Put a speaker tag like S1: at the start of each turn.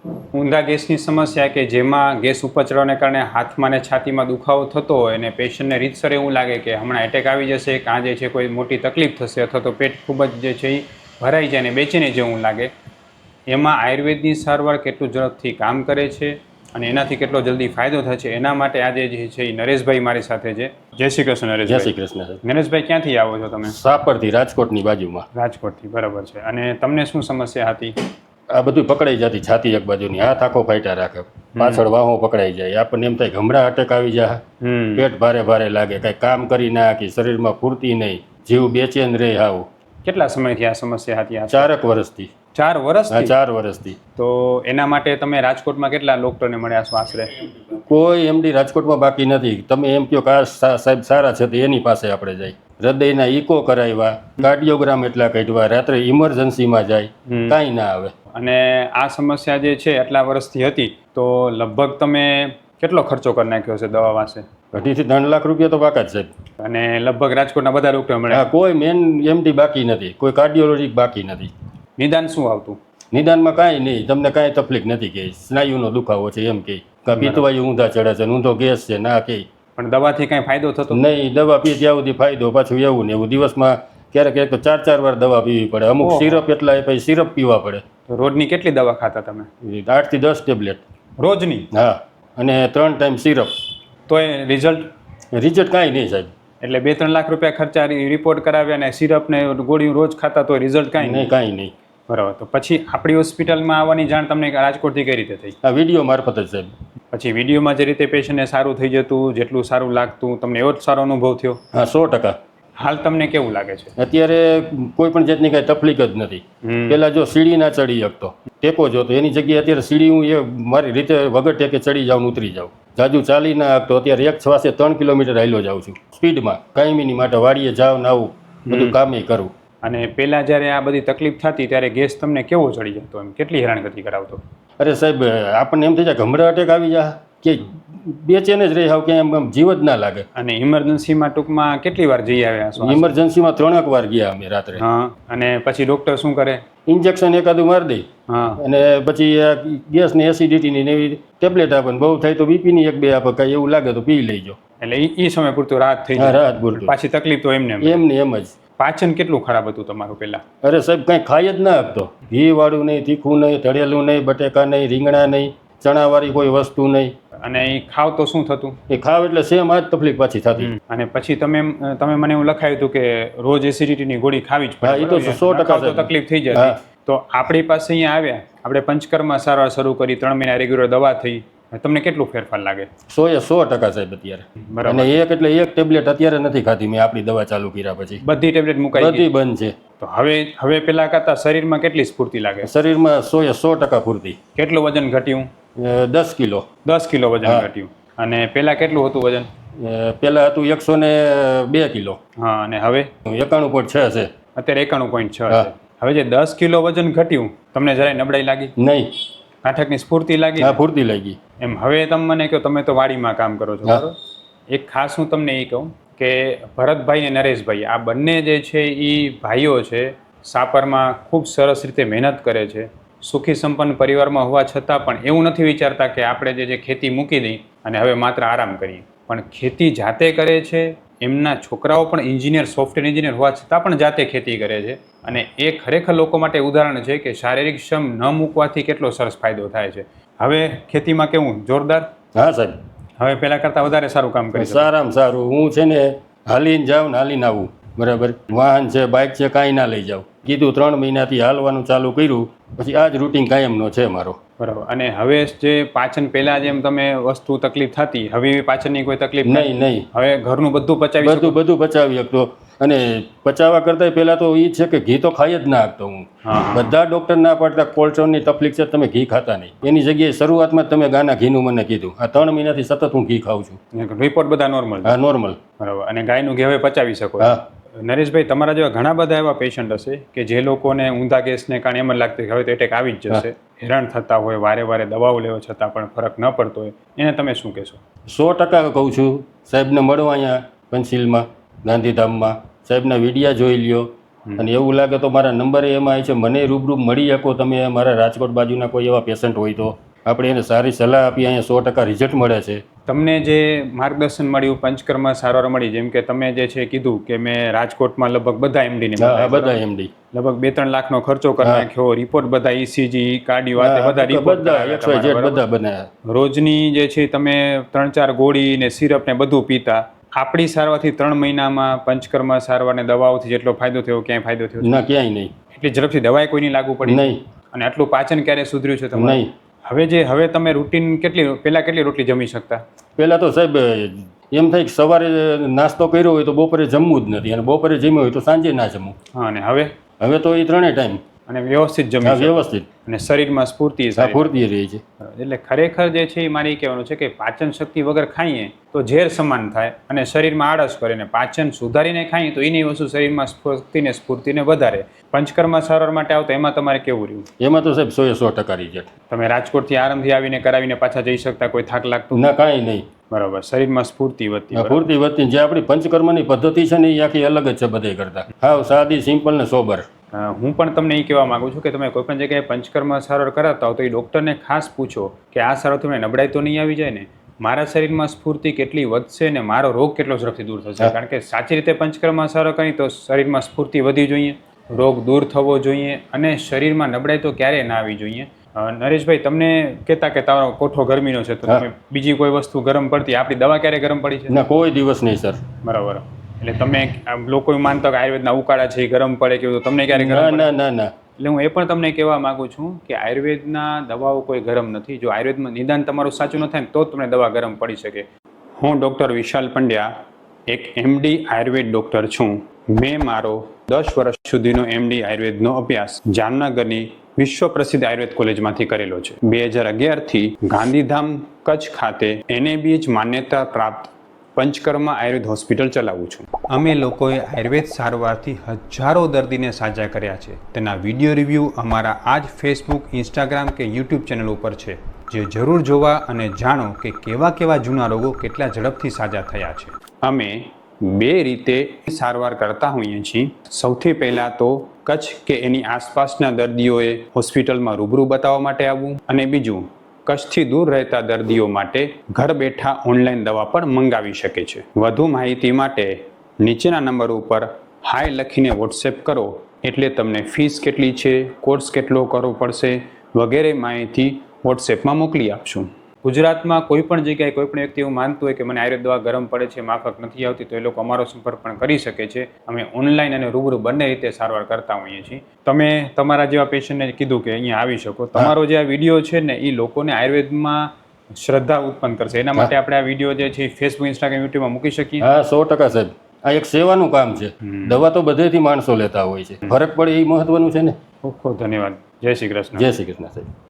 S1: ઊંધા ગેસની સમસ્યા કે જેમાં ગેસ ઉપર ચડવાને કારણે હાથમાં ને છાતીમાં દુખાવો થતો હોય અને પેશન્ટને રીતસર એવું લાગે કે હમણાં એટેક આવી જશે કે આ જે છે કોઈ મોટી તકલીફ થશે અથવા તો પેટ ખૂબ જ જે છે એ ભરાઈ જાય અને બેચેની જેવું લાગે, એમાં આયુર્વેદની સારવાર કેટલું ઝડપથી કામ કરે છે અને એનાથી કેટલો જલ્દી ફાયદો થશે એના માટે આજે જે છે એ નરેશભાઈ મારી સાથે છે. જય શ્રી કૃષ્ણ
S2: જય
S1: નરેશભાઈ.
S2: શ્રી કૃષ્ણ.
S1: નરેશભાઈ ક્યાંથી આવો છો તમે?
S2: સાપરથી, રાજકોટની બાજુમાં.
S1: રાજકોટથી, બરાબર છે. અને તમને શું સમસ્યા હતી?
S2: આ બધું પકડાઈ જતી, છાતી એક બાજુની, હાથ આખો ફાટ્યા રાખે, પાછળ વાહો પકડાઈ જાય, આપણને એમ થાય ગમડા અટેક આવી જાય, પેટ ભારે ભારે લાગે, કઈ કામ કરી ના કે શરીરમાં ફૂર્તી નહીં, જીવ બેચેન રહે. આવું
S1: કેટલા સમયથી આ સમસ્યા હતી?
S2: 4 વર્ષથી.
S1: 4 વર્ષથી?
S2: 4 વર્ષથી.
S1: તો એના માટે તમે રાજકોટમાં કેટલા ડોક્ટરને મળ્યા છો આશરે?
S2: કોઈ એમડી રાજકોટમાં બાકી નથી. તમે એમ કહો કે આ સાહેબ સારા છે તો એની પાસે આપણે જાય. હૃદયના ઇકો કરાવ્યા, કાર્ડિયોગ્રામ એટલા કાઢવા, રાત્રે ઇમરજન્સીમાં જાય, કાંઈ ના આવે.
S1: અને આ સમસ્યા જે છે આટલા વર્ષથી હતી તો લગભગ તમે કેટલો ખર્ચો કરી નાખ્યો છે દવા વાસે?
S2: 2.5 થી 3 લાખ રૂપિયા તો પાકા જ સાહેબ.
S1: અને લગભગ રાજકોટના બધા ડોક્ટર મળ્યા?
S2: કોઈ મેન એમડી બાકી નથી, કોઈ કાર્ડિયોલોજી બાકી નથી.
S1: નિદાન શું આવતું?
S2: નિદાનમાં કાંઈ નહીં, તમને કાંઈ તકલીફ નથી કે સ્નાયુનો દુખાવો છે એમ કે પીતવાયું ઊંધા ચડે છે, ઊંધો ગેસ છે ના કે.
S1: પણ દવાથી કાંઈ ફાયદો થતો
S2: નહીં? દવા પી ત્યાં સુધી ફાયદો, પાછું એવું ને એવું. દિવસમાં ક્યારેક ક્યારેક તો 4 વાર દવા પીવી પડે. અમુક સિરપ એટલા પછી સિરપ પીવા પડે.
S1: તો રોજની કેટલી દવા ખાતા તમે?
S2: 8 થી 10 ટેબ્લેટ
S1: રોજની?
S2: હા, અને 3 ટાઈમ સિરપ.
S1: તો એ
S2: રિઝલ્ટ કાંઈ નહીં સાહેબ.
S1: એટલે 2-3 લાખ રૂપિયા ખર્ચા, રિપોર્ટ કરાવ્યા અને સિરપ ને ગોળીઓ રોજ ખાતા તો રિઝલ્ટ કાંઈ નહીં?
S2: કાંઈ નહીં.
S1: બરાબર. તો પછી આપણી હોસ્પિટલમાં આવવાની જાણ તમને રાજકોટથી કઈ રીતે થઈ?
S2: આ વિડીયો મારફત જ સાહેબ.
S1: પછી વિડીયોમાં જે રીતે પેશન્ટને સારું થઈ જતું, જેટલું સારું લાગતું, તમને એવો જ સારો અનુભવ થયો?
S2: હા, 100%.
S1: હાલ તમને કેવું લાગે છે?
S2: અત્યારે કોઈ પણ જાતની કાંઈ તકલીફ જ નથી. પેલા જો સીડી ના ચડી શકતો, ટેકો જોતો, એની જગ્યાએ અત્યારે સીડી હું એ મારી રીતે વગર ટેકે ચડી જાઉં, ઉતરી જાઉં. જાજુ ચાલી ના શકતો, અત્યારે એક શ્વાસે 3 કિલોમીટર હાલ્યો જાઉં છું સ્પીડમાં. કાયમીની માટે વાડીએ જાઉં ને આવું બધું કામે કરું.
S1: અને પહેલાં જ્યારે આ બધી તકલીફ થતી ત્યારે ગેસ તમને કેવો ચડી જતો? એમ કેટલી હેરાનગતિ કરાવતો?
S2: અરે સાહેબ, આપણને એમ થઈ જાય ગમડા અટેક આવી જાય કે બેચેન જ રહી, આવ કે એમ જીવ જ ના લાગે.
S1: અને ઇમરજન્સીમાં ટૂંકમાં કેટલી વાર જઈ આવ્યા છો?
S2: ઇમરજન્સીમાં 3 વાર ગયા અમે રાત્રે.
S1: હા. અને પછી ડૉક્ટર શું કરે?
S2: ઇન્જેક્શન એકાદું મારી દે. હા. અને પછી ગેસ ને એસિડિટીની એવી ટેબ્લેટ આપે, બહુ થાય તો બીપીની 1-2 આપે, કાંઈ એવું લાગે તો પી લેજો.
S1: એટલે એ સમય પૂરતું રાહત થઈ જાય?
S2: રાહત પૂરતું.
S1: પાછી તકલીફ તો એમને
S2: એમ જ.
S1: પાચન કેટલું ખરાબ હતું તમારું પહેલા?
S2: અરે સાહેબ, કાંઈ ખાઈ જ ના આપતો. ઘી વાળું નહીં, તીખું નહીં, તળેલું નહીં, બટેકા નહીં, રીંગણા નહીં, ચણાવાળી કોઈ વસ્તુ નહીં.
S1: અને એ ખાવ તો શું થતું?
S2: એ ખાવ એટલે સેમ આ જ તકલીફ પાછી થતી.
S1: અને પછી તમે મને એવું લખાયું હતું કે રોજ એસિડિટીની ગોળી ખાવી જ પડે?
S2: એ તો 100%
S1: તકલીફ થઈ જાય. તો આપણી પાસે અહીંયા આવ્યા, આપણે પંચકર્મમાં સારવાર શરૂ કરી, 3 મહિના રેગ્યુલર દવા થઈ, તમને કેટલું ફેરફાર લાગે?
S2: 100% સાહેબ અત્યારે. અને એક ટેબ્લેટ અત્યારે નથી ખાધી મેં આપણી દવા ચાલુ કર્યા પછી.
S1: બધી ટેબ્લેટ મુકાઈ? બધી
S2: બંધ છે.
S1: તો હવે પેલા કરતા શરીરમાં કેટલી સ્ફૂર્તિ લાગે?
S2: શરીરમાં 100% ફૂર્તિ.
S1: કેટલું વજન ઘટ્યું?
S2: 10 કિલો.
S1: 10 કિલો વજન ઘટ્યું. અને પેલા કેટલું હતું વજન?
S2: પેલા હતું 102 કિલો.
S1: હા. અને હવે?
S2: 91.6 છે.
S1: અત્યારે 91.6 છે. હવે જે 10 કિલો વજન ઘટ્યું, તમને જરાય નબળાઈ લાગી?
S2: નહીં.
S1: નાટકની સ્ફૂર્તિ લાગી?
S2: હા, ફૂર્તિ લાગી.
S1: એમ. હવે તમે મને કહો, તમે તો વાડીમાં કામ કરો છો, બરોબર? એક ખાસ હું તમને એ કહું કે ભરતભાઈ અને નરેશભાઈ, આ બંને જે છે એ ભાઈઓ છે, સાપરમાં ખૂબ સરસ રીતે મહેનત કરે છે. સુખી સંપન્ન પરિવારમાં હોવા છતાં પણ એવું નથી વિચારતા કે આપણે જે ખેતી મૂકી દઈ અને હવે માત્ર આરામ કરીએ. પણ ખેતી જાતે કરે છે. એમના છોકરાઓ પણ એન્જિનિયર, સોફ્ટવેર એન્જિનિયર હોવા છતાં પણ જાતે ખેતી કરે છે. અને એ ખરેખર લોકો માટે ઉદાહરણ છે કે શારીરિક શ્રમ ન મૂકવાથી કેટલો સરસ ફાયદો થાય છે. હવે ખેતીમાં કેવું? જોરદાર?
S2: હા સાહેબ.
S1: હવે પહેલા કરતાં વધારે સારું કામ કરી?
S2: સારામાં સારું. હું છે ને હાલીને જાઉં ને હાલીને આવું, બરાબર. વાહન છે, બાઇક છે, કાંઈ ના લઈ જાઉં. કીધું 3 મહિનાથી હાલવાનું ચાલુ કર્યું, પછી આ જ રૂટીન કાયમનો છે મારો.
S1: બરાબર. અને હવે જે પાચન પહેલા જેમ તમે વસ્તુ તકલીફ થતી, હવે પાચનની કોઈ તકલીફ
S2: નહીં.
S1: હવે ઘરનું બધું
S2: પચાવી શકતો. અને પચાવવા કરતા પહેલા તો એ છે કે ઘી તો ખાઈ જ ના શકતો હું. બધા ડોક્ટર ના પાડતા કોલેસ્ટ્રોલની તકલીફ છે, તમે ઘી ખાતા નહીં. એની જગ્યાએ શરૂઆતમાં તમે ગાના ઘીનું મને કીધું. આ 3 મહિનાથી સતત હું ઘી ખાઉં છું.
S1: રિપોર્ટ બધા નોર્મલ? હા, નોર્મલ. બરાબર. અને ગાયનું ઘી હવે પચાવી શકો? હા. નરેશભાઈ, તમારા જેવા ઘણા બધા એવા પેશન્ટ હશે કે જે લોકોને ઊંધા ગેસને કારણે એમ જ લાગતું કે હવે તો એટેક આવી જ જશે, હેરાન થતા હોય, વારે દવાઓ લેવા છતાં પણ ફરક ન પડતો હોય, એને તમે શું કહેશો?
S2: 100% કહું છું. સાહેબને મળો અહીંયા પંચશીલમાં, ગાંધીધામમાં. સાહેબના વિડીયા જોઈ લ્યો, અને એવું લાગે તો મારા નંબર એમાં છે, મને રૂબરૂ મળી શકો તમે. મારા રાજકોટ બાજુના કોઈ એવા પેશન્ટ હોય તો આપણે એને સારી સલાહ આપી, અહીંયા 100% રિઝલ્ટ મળે છે.
S1: તમને જે માર્ગદર્શન મળ્યું, પંચકર્મ સારવાર મળી, જેમ કે તમે જે છે કીધું કે મેં રાજકોટમાં લગભગ બધા એમડીને
S2: બધા એમડી
S1: લગભગ 2-3 લાખનો ખર્ચો કરી નાખ્યો, રિપોર્ટ બધા ECG કાર્ડિયો આ તે બધા રિપોર્ટ
S2: બધા બનાવ્યા.
S1: રોજની જે છે તમે 3-4 ગોળી ને સિરપ ને બધું પીતા. આપણી સારવારથી 3 મહિનામાં પંચકર્મ સારવારને દવાઓથી જેટલો ફાયદો થયો ક્યાંય ફાયદો થયો
S2: ના, ક્યાંય નહીં.
S1: એટલી ઝડપથી દવાએ કોઈની લાગુ પડી
S2: નહીં.
S1: અને આટલું પાચન ક્યારે સુધર્યું છે તમારું?
S2: નહીં.
S1: હવે તમે રૂટીન પહેલા કેટલી રોટલી જમી શકતા?
S2: પહેલાં તો સાહેબ એમ થાય કે સવારે નાસ્તો કર્યો હોય તો બપોરે જમવું જ નથી, અને બપોરે જમ્યું હોય તો સાંજે ના જમવું.
S1: હા, અને હવે
S2: તો એ 3 ટાઈમ
S1: અને વ્યવસ્થિત જમી
S2: વ્યવસ્થિત,
S1: અને શરીરમાં સ્ફૂર્તિ
S2: ફૂર્તિ રહી છે.
S1: એટલે ખરેખર જે છે એ મારે એ કહેવાનું છે કે પાચન શક્તિ વગર ખાઈએ તો ઝેર સમાન થાય અને શરીરમાં આળસ કરે, ને પાચન સુધારીને ખાઈએ તો એની વસ્તુ શરીરમાં સ્ફૂર્તિને વધારે. પંચકર્મ સારવાર માટે આવતો એમાં તમારે કેવું રહ્યું?
S2: એમાં તો સાહેબ 100% રિઝલ્ટ.
S1: તમે રાજકોટથી આરામથી આવીને કરાવીને પાછા જઈ શકતા, કોઈ થાક લાગતું?
S2: ના, કાંઈ નહીં.
S1: બરાબર. શરીરમાં સ્ફૂર્તિ વધતી.
S2: ફૂર્તિ વધતી. જે આપણી પંચકર્મની પદ્ધતિ છે ને એ આખી અલગ જ છે બધે કરતા. હા, સાદી, સિમ્પલ ને સોબર.
S1: હું પણ તમને એ કહેવા માંગુ છું કે તમે કોઈ પણ જગ્યાએ પંચકર્મ સારવાર કરાવતા હો તો એ ડૉક્ટરને ખાસ પૂછો કે આ સારવારથી મને નબળાઈ તો નહીં આવી જાય ને, મારા શરીરમાં સ્ફૂર્તિ કેટલી વધશે ને મારો રોગ કેટલો ઝડપથી દૂર થશે. કારણ કે સાચી રીતે પંચકર્મ સારવાર કરી તો શરીરમાં સ્ફૂર્તિ વધી જોઈએ, રોગ દૂર થવો જોઈએ, અને શરીરમાં નબળાઈ તો ક્યારેય ના આવી જોઈએ. નરેશભાઈ, તમને કહેતા કે તમારો કોઠો ગરમીનો છે તો તમે બીજી કોઈ વસ્તુ ગરમ પડતી, આપણી દવા ક્યારે ગરમ પડી છે?
S2: ના, કોઈ દિવસ નહીં સર.
S1: બરાબર. એટલે તમે લોકો માનતા કે આયુર્વેદના ઉકાળા છે એ ગરમ પડે કે તમને ક્યારે ગરમ?
S2: ના.
S1: એટલે હું એ પણ તમને કહેવા માંગુ છું કે આયુર્વેદના દવાઓ કોઈ ગરમ નથી. જો આયુર્વેદમાં નિદાન તમારું સાચું ન થાય ને તો જ તમને દવા ગરમ પડી શકે. હું ડૉક્ટર વિશાલ પંડ્યા એક MD આયુર્વેદ ડૉક્ટર છું. મેં મારો 10 વર્ષ સુધીનો MD આયુર્વેદનો અભ્યાસ જામનગરની વિશ્વ પ્રસિદ્ધ આયુર્વેદ કોલેજમાંથી કરેલો છે. 2011થી ગાંધીધામ કચ્છ ખાતે NABH માન્યતા પ્રાપ્ત પંચકર્મ આયુર્વેદ હોસ્પિટલ ચલાવું છું. અમે લોકોએ આયુર્વેદ સારવારથી હજારો દર્દીને સાજા કર્યા છે. તેના વિડીયો રિવ્યૂ અમારા આ જ ફેસબુક, ઇન્સ્ટાગ્રામ કે YouTube ચેનલ ઉપર છે, જે જરૂર જોવા અને જાણો કે કેવા જૂના રોગો કેટલા ઝડપથી સાજા થયા છે. અમે 2 રીતે સારવાર કરતા હોઈએ છીએ. સૌથી પહેલાં તો કચ્છ કે એની આસપાસના દર્દીઓએ હોસ્પિટલમાં રૂબરૂ બતાવવા માટે આવવું, અને બીજું કચ્છથી દૂર રહેતા દર્દીઓ માટે ઘર બેઠા ઓનલાઈન દવા પણ મંગાવી શકે છે. વધુ માહિતી માટે નીચેના નંબર ઉપર હાય લખીને વોટ્સએપ કરો એટલે તમને ફીસ કેટલી છે, કોર્સ કેટલો કરવો પડશે વગેરે માહિતી વોટ્સએપમાં મોકલી આપશું. ગુજરાતમાં કોઈ પણ જગ્યાએ કોઈ પણ વ્યક્તિ એવું માનતું હોય કે મને આયુર્વેદ દવા ગરમ પડે છે, માફક નથી આવતી, તો એ લોકો અમારો સંપર્ક પણ કરી શકે છે. અમે ઓનલાઈન અને રૂબરૂ બંને રીતે સારવાર કરતા હોઈએ છીએ. તમે તમારા જેવા પેશન્ટને કીધું કે અહીંયા આવી શકો. તમારો જે આ વિડીયો છે ને એ લોકોને આયુર્વેદમાં શ્રદ્ધા ઉત્પન્ન કરશે. એના માટે આપણે આ વિડીયો જે છે ફેસબુક, ઇન્સ્ટાગ્રામ, યુટ્યુબમાં મૂકી શકીએ?
S2: હા, 100% સાહેબ. આ એક સેવાનું કામ છે. દવા તો બધેથી માણસો લેતા હોય છે, ફરક પડે એ મહત્વનું છે ને.
S1: ખૂબ ખૂબ ધન્યવાદ. જય શ્રી કૃષ્ણ.
S2: જય શ્રી કૃષ્ણ સાહેબ.